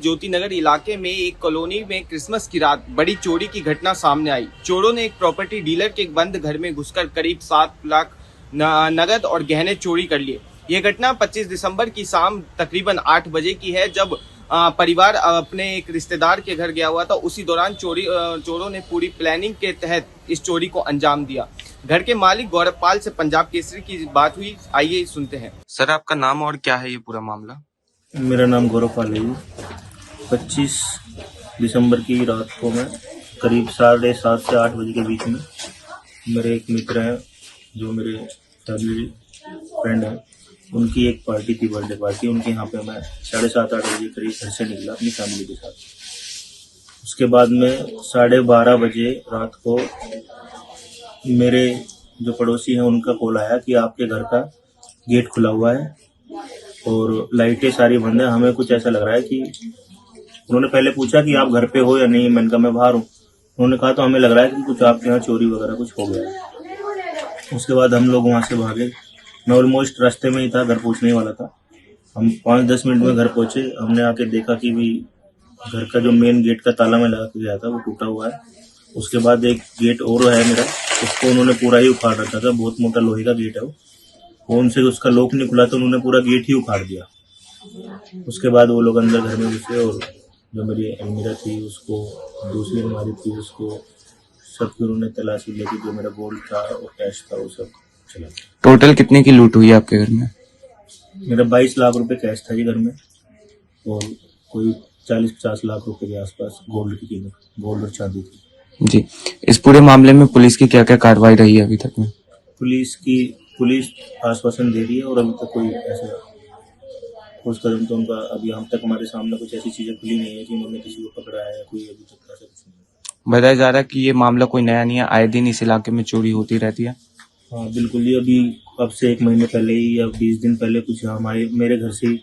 ज्योति नगर इलाके में एक कॉलोनी में क्रिसमस की रात बड़ी चोरी की घटना सामने आई। चोरों ने एक प्रॉपर्टी डीलर के एक बंद घर में घुसकर करीब 7 लाख नगद और गहने चोरी कर लिए। यह घटना 25 दिसंबर की शाम तकरीबन 8 बजे की है, जब परिवार अपने एक रिश्तेदार के घर गया हुआ था। उसी दौरान चोरों ने पूरी प्लानिंग के तहत इस चोरी को अंजाम दिया। घर के मालिक गौरव पाल से पंजाब केसरी की बात हुई, आइए सुनते हैं। सर, आपका नाम और क्या है ये पूरा मामला? मेरा नाम गौरव पाल है। 25 दिसंबर की रात को मैं करीब 7:30 से 8 बजे के बीच में मेरे एक मित्र हैं जो मेरे फैमिली फ्रेंड हैं, उनकी एक पार्टी थी, बर्थडे पार्टी। उनके यहाँ पे मैं 7:30-8 बजे करीब घर से निकला अपनी फैमिली के साथ। उसके बाद में 12:30 बजे रात को मेरे जो पड़ोसी हैं उनका कॉल आया कि आपके घर का गेट खुला हुआ है और लाइटें सारी बंद है। हमें कुछ ऐसा लग रहा है कि उन्होंने पहले पूछा कि आप घर पे हो या नहीं। मैंने कहा मैं बाहर हूँ। उन्होंने कहा तो हमें लग रहा है कि कुछ आपके यहाँ चोरी वगैरह कुछ हो गया है। उसके बाद हम लोग वहाँ से भागे। मैं ऑलमोस्ट रास्ते में ही था, घर पहुँचने वाला था। हम 5-10 मिनट में घर पहुँचे। हमने आके देखा कि भी घर का जो मेन गेट का ताला में लगा के गया था वो टूटा हुआ है। उसके बाद एक गेट और है मेरा, उसको उन्होंने पूरा ही उखाड़ रखा था। बहुत मोटा लोहे का गेट है वो उनसे उसका लॉक नहीं खुला तो उन्होंने पूरा गेट ही उखाड़ दिया। उसके बाद वो लोग अंदर घर में घुसे और जो मेरी अलमीरा थी उसको, दूसरी अलमारी थी उसको, सबकी उन्होंने तलाशी लेके जो मेरा गोल्ड था और कैश था वो सब चला। टोटल कितने की लूट हुई आपके घर में? मेरा 22 लाख रुपए कैश था जी घर में और कोई 40-50 लाख रुपए के आसपास गोल्ड की कीमत, गोल्ड और चांदी थी जी। इस पूरे मामले में पुलिस की क्या क्या कार्रवाई रही है अभी तक में? पुलिस आश्वासन दे रही है और अभी तक कोई ऐसा ठोस कदम तो उनका अभी हम तक हमारे सामने कुछ ऐसी चीजें खुली नहीं है कि उन्होंने किसी को पकड़ा है या कोई अभी तक ऐसा कुछ नहीं। बताया जा रहा है कि ये मामला कोई नया नहीं है, आए दिन इस इलाके में चोरी होती रहती है। हाँ बिल्कुल, ये अभी अब से 1 महीने पहले ही या 20 दिन पहले कुछ मेरे घर से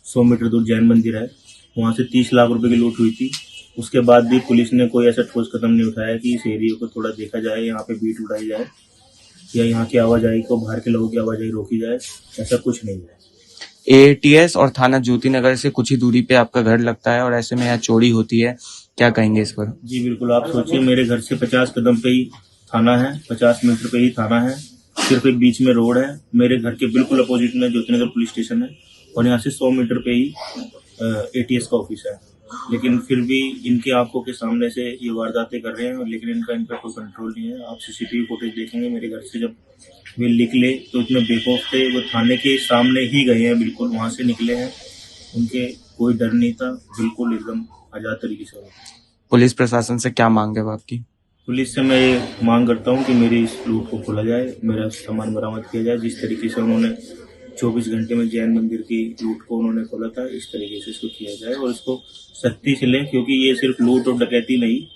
100 मीटर दूर जैन मंदिर है, वहाँ से 30 लाख रुपए की लूट हुई थी। उसके बाद भी पुलिस ने कोई ऐसा ठोस कदम नहीं उठाया कि इस एरिया को थोड़ा देखा जाए, यहाँ पे बीट उठाई जाए या यहाँ की आवाजाही को, बाहर के लोगों की आवाजाही रोकी जाए। ऐसा कुछ नहीं है। एटीएस और थाना ज्योति नगर से कुछ ही दूरी पे आपका घर लगता है और ऐसे में यहाँ चोरी होती है, क्या कहेंगे इस पर? जी बिल्कुल, आप सोचिए मेरे घर से 50 कदम पे ही थाना है, 50 मीटर पे ही थाना है, सिर्फ एक बीच में रोड है। मेरे घर के बिल्कुल अपोजिट में ज्योति नगर पुलिस स्टेशन है और यहाँ से 100 मीटर पे ही एटीएस का ऑफिस है। लेकिन फिर भी इनकी आंखों के सामने से ये वारदातें कर रहे हैं, लेकिन इन पर कोई कंट्रोल नहीं है। आप सीसीटीवी फुटेज देखेंगे मेरे घर से, जब वे निकले तो इतने बेखौफ थे। वो थाने के सामने ही गए हैं, बिल्कुल वहां से निकले हैं। उनके कोई डर नहीं था, बिल्कुल एकदम आजाद तरीके से। पुलिस प्रशासन से क्या मांग है आपकी? पुलिस से मैं ये मांग करता हूँ कि मेरी इस लूट को खोला जाए, मेरा सामान बरामद किया जाए। जिस तरीके से उन्होंने 24 घंटे में जैन मंदिर की लूट को उन्होंने खोला था, इस तरीके से इसको किया जाए और इसको सख्ती से लें, क्योंकि ये सिर्फ लूट और डकैती नहीं,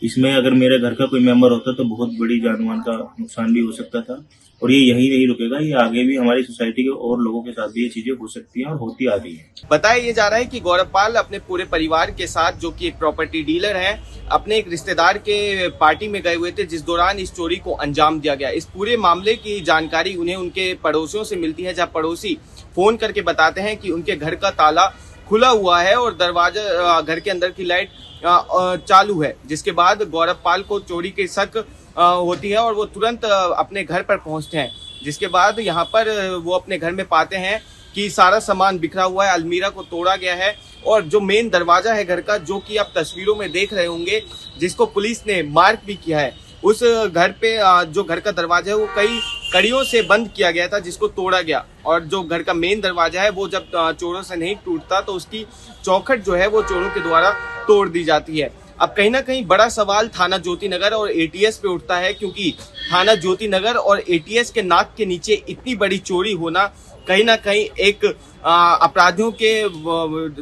इसमें अगर मेरे घर का कोई मेंबर होता तो बहुत बड़ी जानमाल का नुकसान भी हो सकता था। और ये यही नहीं रुकेगा, ये आगे भी हमारी सोसाइटी के और लोगों के साथ भी ये चीजें हो सकती हैं और होती आ रही हैं। बताया ये जा रहा है कि गौरव पाल अपने पूरे परिवार के साथ, जो कि एक प्रॉपर्टी डीलर है, अपने एक रिश्तेदार के पार्टी में गए हुए थे, जिस दौरान इस चोरी को अंजाम दिया गया। इस पूरे मामले की जानकारी उन्हें उनके पड़ोसियों से मिलती है, जहाँ पड़ोसी फोन करके बताते हैं कि उनके घर का ताला खुला हुआ है और दरवाजा, घर के अंदर की लाइट चालू है। जिसके बाद गौरव पाल को चोरी की शक होती है और वो तुरंत अपने घर पर पहुंचते हैं। जिसके बाद यहाँ पर वो अपने घर में पाते हैं कि सारा सामान बिखरा हुआ है, अलमीरा को तोड़ा गया है और जो मेन दरवाजा है घर का, जो कि आप तस्वीरों में देख रहे होंगे, जिसको पुलिस ने मार्क भी किया है, उस घर पे जो घर का दरवाजा है वो कई कड़ियों से बंद किया गया था, जिसको तोड़ा गया। और जो घर का मेन दरवाजा है वो जब चोरों से नहीं टूटता तो उसकी चौखट जो है वो चोरों के द्वारा तोड़ दी जाती है। अब कहीं ना कहीं बड़ा सवाल थाना ज्योति नगर और एटीएस पे उठता है, क्योंकि थाना ज्योति नगर और एटीएस के नाक के नीचे इतनी बड़ी चोरी होना कहीं ना कहीं एक अपराधियों के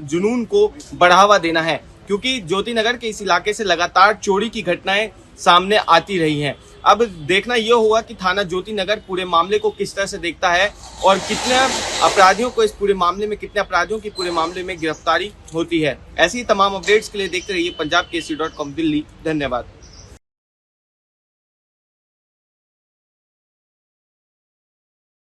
जुनून को बढ़ावा देना है, क्योंकि ज्योति नगर के इस इलाके से लगातार चोरी की घटनाएं सामने आती रही हैं। अब देखना यह होगा कि थाना ज्योति नगर पूरे मामले को किस तरह से देखता है और कितने अपराधियों को इस पूरे मामले में, कितने अपराधियों की पूरे मामले में गिरफ्तारी होती है। ऐसी तमाम अपडेट्स के लिए देखते रहिए पंजाब केसरी.com दिल्ली। धन्यवाद।